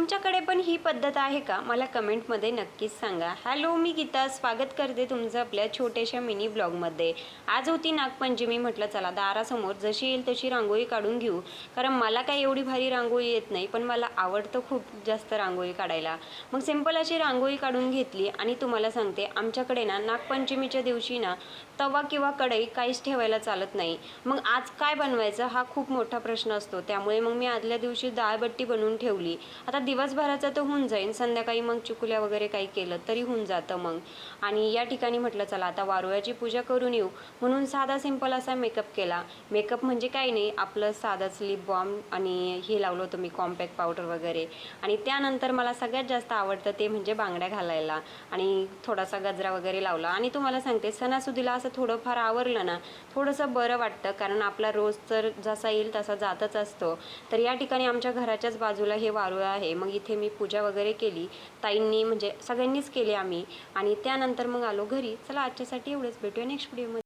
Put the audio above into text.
तुमच्याकडे पण ही पद्धत आहे का? मला कमेंटमध्ये नक्कीच सांगा. हॅलो, मी गीता. स्वागत करते तुमचं आपल्या छोट्याशा मिनी ब्लॉगमध्ये. आज होती नागपंचमी. म्हटलं चला दारासमोर जशी येईल तशी रांगोळी काढून घेऊ. कारण मला काही एवढी भारी रांगोळी येत नाही, पण मला आवडतं खूप जास्त रांगोळी काढायला. मग सिंपल अशी रांगोळी काढून घेतली आणि तुम्हाला सांगते, आमच्याकडे ना नागपंचमीच्या दिवशी ना तवा किंवा कढई काहीच ठेवायला चालत नाही. मग आज काय बनवायचं हा खूप मोठा प्रश्न असतो. त्यामुळे मग मी आदल्या दिवशी डाळबट्टी बनवून ठेवली. आता दिवसभराचं तर होऊन जाईल, संध्याकाळी मग चुकल्या वगैरे काही केलं तरी होऊन जातं मग. आणि या ठिकाणी म्हटलं चला आता वारुळ्याची पूजा करून येऊ, म्हणून साधा सिंपल असा मेकअप केला. मेकअप म्हणजे काही नाही, आपलं साधाच लिप बाम आणि हे लावलं होतं मी कॉम्पॅक्ट पावडर वगैरे. आणि त्यानंतर मला सगळ्यात जास्त आवडतं ते म्हणजे बांगड्या घालायला आणि थोडासा गजरा वगैरे लावला. आणि तुम्हाला सांगते, सणासुदीला असं थोडंफार आवरलं ना थोडंसं बरं वाटतं, कारण आपला रोज तर जसा येईल तसा जातच असतो. तर या ठिकाणी आमच्या घराच्याच बाजूला हे वारुळ आहे. मग इथे मी पूजा वगैरे केली, ताईंनी म्हणजे सगळ्यांनीच केली आम्ही. आणि त्यानंतर मग आलो घरी. चला आजच्यासाठी एवढंच, भेटूया नेक्स्ट व्हिडिओमध्ये.